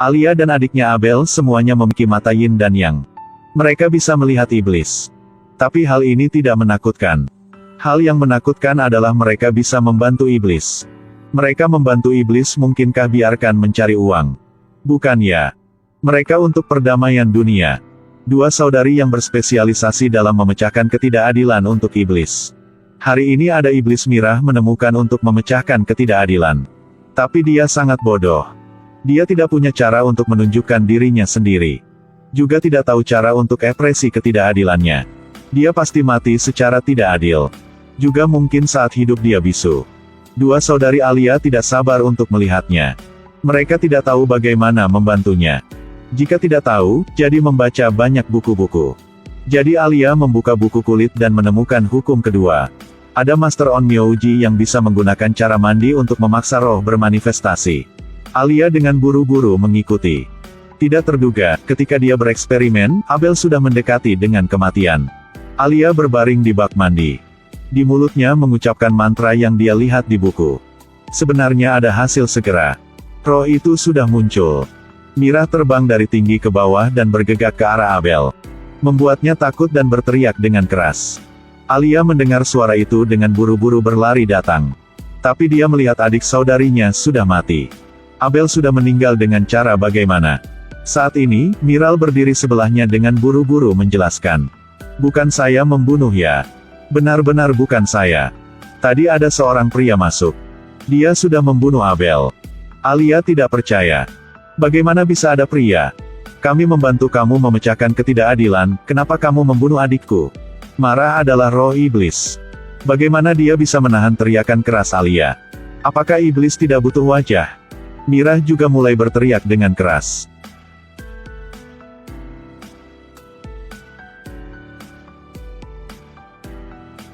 Alia dan adiknya Abel semuanya memiliki mata yin dan yang. Mereka bisa melihat iblis. Tapi hal ini tidak menakutkan. Hal yang menakutkan adalah mereka bisa membantu iblis. Mereka membantu iblis mungkinkah biarkan mencari uang? Bukan ya. Mereka untuk perdamaian dunia. Dua saudari yang berspesialisasi dalam memecahkan ketidakadilan untuk iblis. Hari ini ada iblis Mirah menemukan untuk memecahkan ketidakadilan. Tapi dia sangat bodoh. Dia tidak punya cara untuk menunjukkan dirinya sendiri. Juga tidak tahu cara untuk ekspresi ketidakadilannya. Dia pasti mati secara tidak adil. Juga mungkin saat hidup dia bisu. Dua saudari Alia tidak sabar untuk melihatnya. Mereka tidak tahu bagaimana membantunya. Jika tidak tahu, jadi membaca banyak buku-buku. Jadi Alia membuka buku kulit dan menemukan hukum kedua. Ada Master On Myoji yang bisa menggunakan cara mandi untuk memaksa roh bermanifestasi. Alia dengan buru-buru mengikuti. Tidak terduga, ketika dia bereksperimen, Abel sudah mendekati dengan kematian. Alia berbaring di bak mandi. Di mulutnya mengucapkan mantra yang dia lihat di buku. Sebenarnya ada hasil segera. Roh itu sudah muncul. Mirah terbang dari tinggi ke bawah dan bergegas ke arah Abel. Membuatnya takut dan berteriak dengan keras. Alia mendengar suara itu dengan buru-buru berlari datang. Tapi dia melihat adik saudarinya sudah mati. Abel sudah meninggal dengan cara bagaimana? Saat ini, Miral berdiri sebelahnya dengan buru-buru menjelaskan. Bukan saya membunuh ya. Benar-benar bukan saya. Tadi ada seorang pria masuk. Dia sudah membunuh Abel. Alia tidak percaya. Bagaimana bisa ada pria? Kami membantu kamu memecahkan ketidakadilan, kenapa kamu membunuh adikku? Marah adalah roh iblis. Bagaimana dia bisa menahan teriakan keras Alia? Apakah iblis tidak butuh wajah? Mirah juga mulai berteriak dengan keras.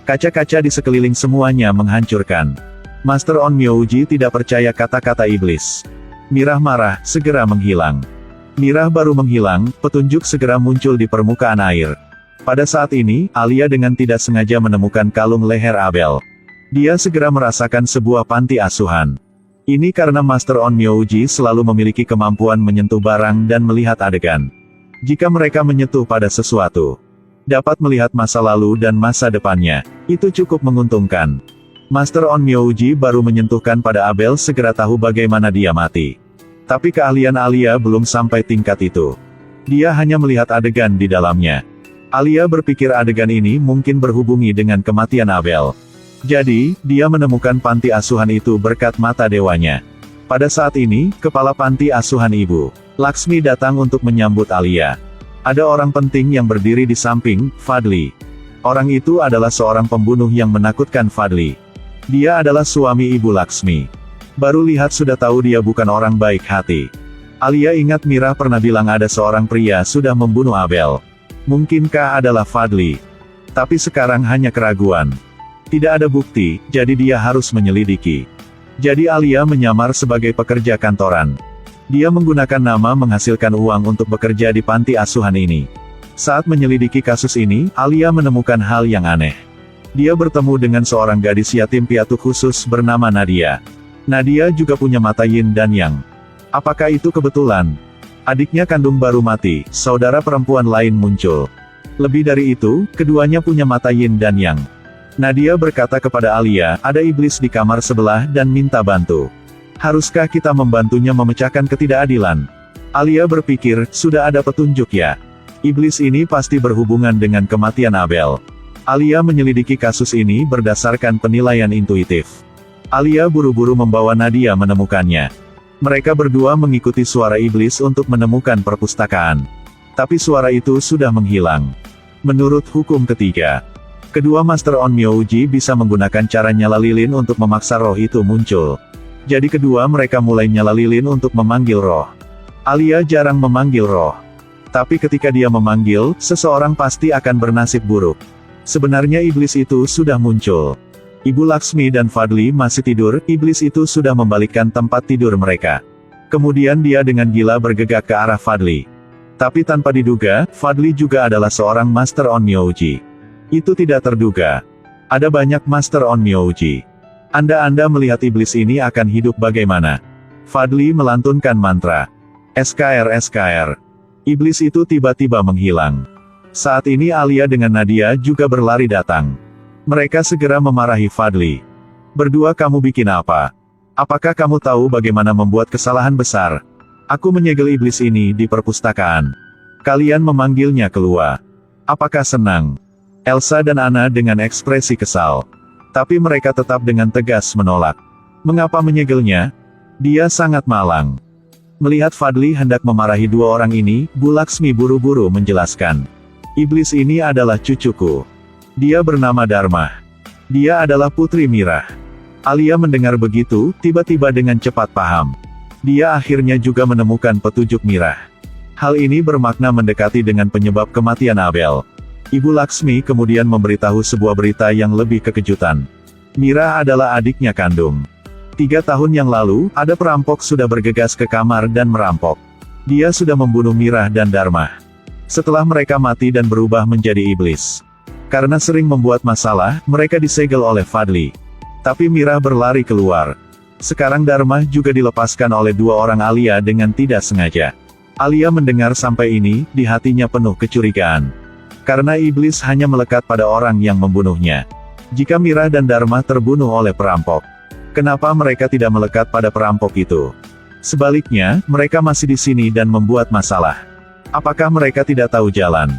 Kaca-kaca di sekeliling semuanya menghancurkan. Master On Myoji tidak percaya kata-kata iblis. Mirah marah, segera menghilang. Mirah baru menghilang, petunjuk segera muncul di permukaan air. Pada saat ini, Alia dengan tidak sengaja menemukan kalung leher Abel. Dia segera merasakan sebuah panti asuhan. Ini karena Master On Myoji selalu memiliki kemampuan menyentuh barang dan melihat adegan. Jika mereka menyentuh pada sesuatu, dapat melihat masa lalu dan masa depannya, itu cukup menguntungkan. Master On Myoji baru menyentuhkan pada Abel segera tahu bagaimana dia mati. Tapi keahlian Alia belum sampai tingkat itu. Dia hanya melihat adegan di dalamnya. Alia berpikir adegan ini mungkin berhubungi dengan kematian Abel. Jadi, dia menemukan panti asuhan itu berkat mata dewanya. Pada saat ini, kepala panti asuhan Ibu Laksmi datang untuk menyambut Alia. Ada orang penting yang berdiri di samping, Fadli. Orang itu adalah seorang pembunuh yang menakutkan Fadli. Dia adalah suami Ibu Laksmi. Baru lihat sudah tahu dia bukan orang baik hati. Alia ingat Mirah pernah bilang ada seorang pria sudah membunuh Abel. Mungkinkah adalah Fadli? Tapi sekarang hanya keraguan. Tidak ada bukti, jadi dia harus menyelidiki. Jadi Alia menyamar sebagai pekerja kantoran. Dia menggunakan nama menghasilkan uang untuk bekerja di panti asuhan ini. Saat menyelidiki kasus ini, Alia menemukan hal yang aneh. Dia bertemu dengan seorang gadis yatim piatu khusus bernama Nadia. Nadia juga punya mata yin dan yang. Apakah itu kebetulan? Adiknya kandung baru mati, saudara perempuan lain muncul. Lebih dari itu, keduanya punya mata yin dan yang. Nadia berkata kepada Alia, ada iblis di kamar sebelah dan minta bantu. Haruskah kita membantunya memecahkan ketidakadilan? Alia berpikir, sudah ada petunjuk ya. Iblis ini pasti berhubungan dengan kematian Abel. Alia menyelidiki kasus ini berdasarkan penilaian intuitif. Alia buru-buru membawa Nadia menemukannya. Mereka berdua mengikuti suara iblis untuk menemukan perpustakaan. Tapi suara itu sudah menghilang. Menurut hukum ketiga, kedua Master On Myoji bisa menggunakan cara nyala lilin untuk memaksa roh itu muncul. Jadi kedua mereka mulai nyala lilin untuk memanggil roh. Alia jarang memanggil roh. Tapi ketika dia memanggil, seseorang pasti akan bernasib buruk. Sebenarnya iblis itu sudah muncul. Ibu Laksmi dan Fadli masih tidur, iblis itu sudah membalikkan tempat tidur mereka. Kemudian dia dengan gila bergegas ke arah Fadli. Tapi tanpa diduga, Fadli juga adalah seorang Master On Myoji. Itu tidak terduga. Ada banyak Master On Myoji. Anda melihat iblis ini akan hidup bagaimana? Fadli melantunkan mantra. SKR. Iblis itu tiba-tiba menghilang. Saat ini Alia dengan Nadia juga berlari datang. Mereka segera memarahi Fadli. Berdua kamu bikin apa? Apakah kamu tahu bagaimana membuat kesalahan besar? Aku menyegel iblis ini di perpustakaan. Kalian memanggilnya keluar. Apakah senang? Elsa dan Anna dengan ekspresi kesal. Tapi mereka tetap dengan tegas menolak. Mengapa menyegelnya? Dia sangat malang. Melihat Fadli hendak memarahi dua orang ini, Bu Laksmi buru-buru menjelaskan. Iblis ini adalah cucuku. Dia bernama Dharma. Dia adalah putri Mirah. Alia mendengar begitu, tiba-tiba dengan cepat paham. Dia akhirnya juga menemukan petunjuk Mirah. Hal ini bermakna mendekati dengan penyebab kematian Abel. Ibu Laksmi kemudian memberitahu sebuah berita yang lebih kekejutan. Mirah adalah adiknya kandung. 3 tahun yang lalu, ada perampok sudah bergegas ke kamar dan merampok. Dia sudah membunuh Mirah dan Dharma. Setelah mereka mati dan berubah menjadi iblis. Karena sering membuat masalah, mereka disegel oleh Fadli. Tapi Mirah berlari keluar. Sekarang Dharma juga dilepaskan oleh dua orang Alia dengan tidak sengaja. Alia mendengar sampai ini, di hatinya penuh kecurigaan. Karena iblis hanya melekat pada orang yang membunuhnya. Jika Mirah dan Dharma terbunuh oleh perampok, kenapa mereka tidak melekat pada perampok itu? Sebaliknya, mereka masih di sini dan membuat masalah. Apakah mereka tidak tahu jalan?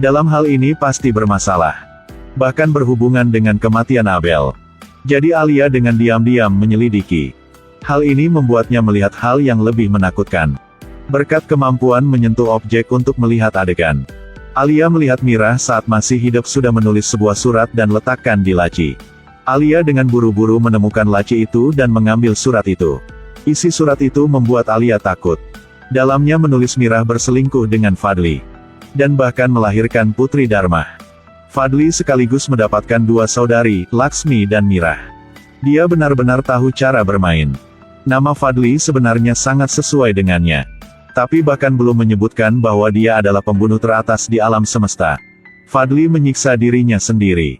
Dalam hal ini pasti bermasalah. Bahkan berhubungan dengan kematian Abel. Jadi Alia dengan diam-diam menyelidiki. Hal ini membuatnya melihat hal yang lebih menakutkan. Berkat kemampuan menyentuh objek untuk melihat adegan. Alia melihat Mirah saat masih hidup sudah menulis sebuah surat dan letakkan di laci. Alia dengan buru-buru menemukan laci itu dan mengambil surat itu. Isi surat itu membuat Alia takut. Dalamnya menulis Mirah berselingkuh dengan Fadli. Dan bahkan melahirkan putri Dharma. Fadli sekaligus mendapatkan dua saudari, Laksmi dan Mirah. Dia benar-benar tahu cara bermain. Nama Fadli sebenarnya sangat sesuai dengannya. Tapi bahkan belum menyebutkan bahwa dia adalah pembunuh teratas di alam semesta. Fadli menyiksa dirinya sendiri.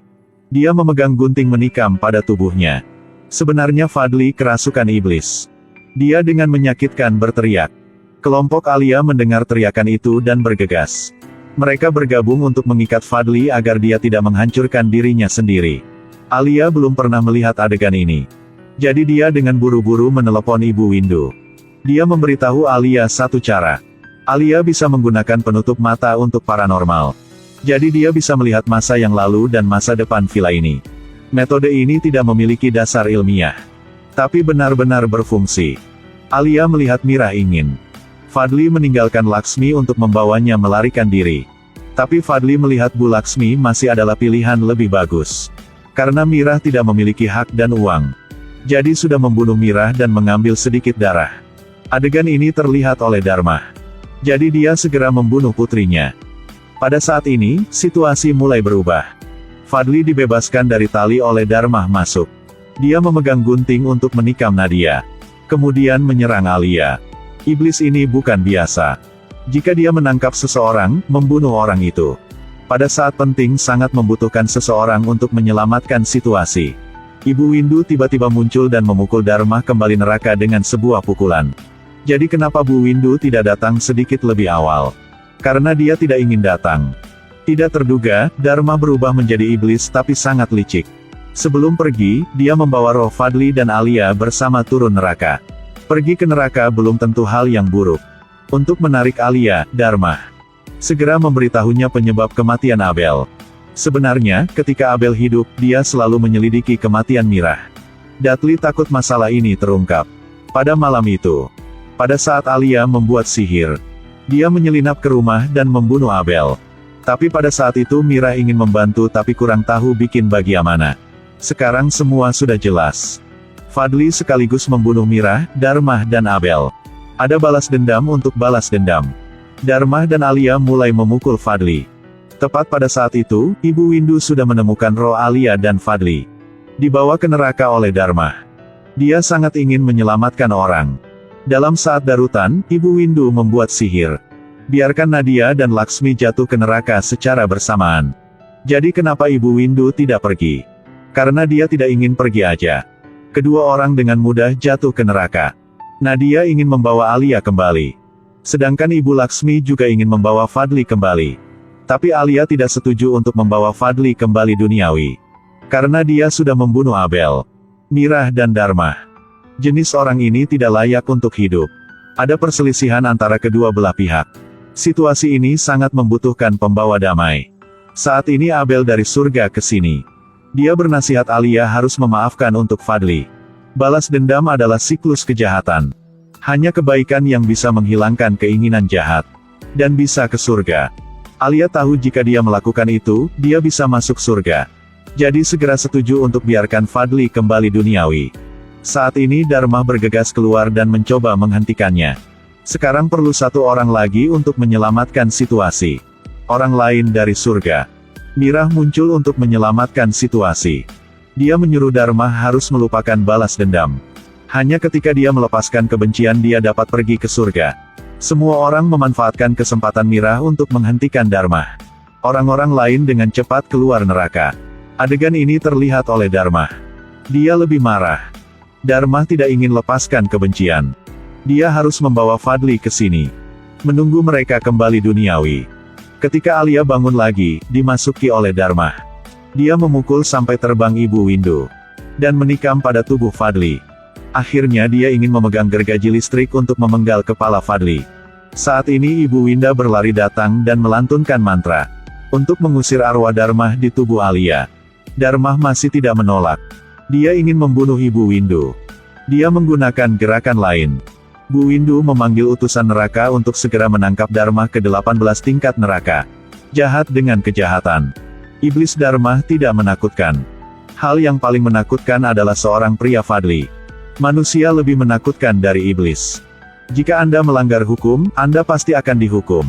Dia memegang gunting menikam pada tubuhnya. Sebenarnya Fadli kerasukan iblis. Dia dengan menyakitkan berteriak. Kelompok Alia mendengar teriakan itu dan bergegas. Mereka bergabung untuk mengikat Fadli agar dia tidak menghancurkan dirinya sendiri. Alia belum pernah melihat adegan ini. Jadi dia dengan buru-buru menelepon Ibu Windu. Dia memberitahu Alia satu cara. Alia bisa menggunakan penutup mata untuk paranormal. Jadi dia bisa melihat masa yang lalu dan masa depan villa ini. Metode ini tidak memiliki dasar ilmiah. Tapi benar-benar berfungsi. Alia melihat Mirah ingin Fadli meninggalkan Laksmi untuk membawanya melarikan diri. Tapi Fadli melihat Bu Laksmi masih adalah pilihan lebih bagus. Karena Mirah tidak memiliki hak dan uang. Jadi sudah membunuh Mirah dan mengambil sedikit darah. Adegan ini terlihat oleh Dharma. Jadi dia segera membunuh putrinya. Pada saat ini, situasi mulai berubah. Fadli dibebaskan dari tali oleh Dharma masuk. Dia memegang gunting untuk menikam Nadia. Kemudian menyerang Alia. Iblis ini bukan biasa. Jika dia menangkap seseorang, membunuh orang itu. Pada saat penting sangat membutuhkan seseorang untuk menyelamatkan situasi. Ibu Windu tiba-tiba muncul dan memukul Dharma kembali neraka dengan sebuah pukulan. Jadi kenapa Bu Windu tidak datang sedikit lebih awal? Karena dia tidak ingin datang. Tidak terduga, Dharma berubah menjadi iblis tapi sangat licik. Sebelum pergi, dia membawa roh Fadli dan Alia bersama turun neraka. Pergi ke neraka belum tentu hal yang buruk. Untuk menarik Alia, Dharma segera memberitahunya penyebab kematian Abel. Sebenarnya, ketika Abel hidup, dia selalu menyelidiki kematian Mirah. Dudley takut masalah ini terungkap. Pada malam itu, pada saat Alia membuat sihir, dia menyelinap ke rumah dan membunuh Abel. Tapi pada saat itu Mirah ingin membantu tapi kurang tahu bikin bagaimana. Sekarang semua sudah jelas. Fadli sekaligus membunuh Mirah, Dharma dan Abel. Ada balas dendam untuk balas dendam. Dharma dan Alia mulai memukul Fadli. Tepat pada saat itu, Ibu Windu sudah menemukan roh Alia dan Fadli. Dibawa ke neraka oleh Dharma. Dia sangat ingin menyelamatkan orang. Dalam saat darutan, Ibu Windu membuat sihir. Biarkan Nadia dan Laksmi jatuh ke neraka secara bersamaan. Jadi kenapa Ibu Windu tidak pergi? Karena dia tidak ingin pergi aja. Kedua orang dengan mudah jatuh ke neraka. Nadia ingin membawa Alia kembali. Sedangkan Ibu Laksmi juga ingin membawa Fadli kembali. Tapi Alia tidak setuju untuk membawa Fadli kembali duniawi. Karena dia sudah membunuh Abel, Mirah dan Dharma. Jenis orang ini tidak layak untuk hidup. Ada perselisihan antara kedua belah pihak. Situasi ini sangat membutuhkan pembawa damai. Saat ini Abel dari surga ke sini. Dia bernasihat Alia harus memaafkan untuk Fadli. Balas dendam adalah siklus kejahatan. Hanya kebaikan yang bisa menghilangkan keinginan jahat. Dan bisa ke surga. Alia tahu jika dia melakukan itu, dia bisa masuk surga. Jadi segera setuju untuk biarkan Fadli kembali duniawi. Saat ini Dharma bergegas keluar dan mencoba menghentikannya. Sekarang perlu satu orang lagi untuk menyelamatkan situasi. Orang lain dari surga. Mirah muncul untuk menyelamatkan situasi. Dia menyuruh Dharma harus melupakan balas dendam. Hanya ketika dia melepaskan kebencian dia dapat pergi ke surga. Semua orang memanfaatkan kesempatan Mirah untuk menghentikan Dharma. Orang-orang lain dengan cepat keluar neraka. Adegan ini terlihat oleh Dharma. Dia lebih marah. Dharma tidak ingin lepaskan kebencian. Dia harus membawa Fadli ke sini. Menunggu mereka kembali duniawi. Ketika Alia bangun lagi, dimasuki oleh Dharma. Dia memukul sampai terbang Ibu Windu. Dan menikam pada tubuh Fadli. Akhirnya dia ingin memegang gergaji listrik untuk memenggal kepala Fadli. Saat ini Ibu Winda berlari datang dan melantunkan mantra. Untuk mengusir arwah Dharma di tubuh Alia. Dharma masih tidak menolak. Dia ingin membunuh Ibu Windu. Dia menggunakan gerakan lain. Bu Windu memanggil utusan neraka untuk segera menangkap Dharma ke 18 tingkat neraka. Jahat dengan kejahatan. Iblis Dharma tidak menakutkan. Hal yang paling menakutkan adalah seorang pria Fadli. Manusia lebih menakutkan dari iblis. Jika Anda melanggar hukum, Anda pasti akan dihukum.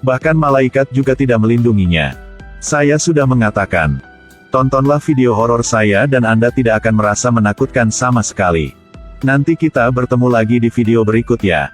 Bahkan malaikat juga tidak melindunginya. Saya sudah mengatakan. Tontonlah video horor saya dan Anda tidak akan merasa menakutkan sama sekali. Nanti kita bertemu lagi di video berikut ya.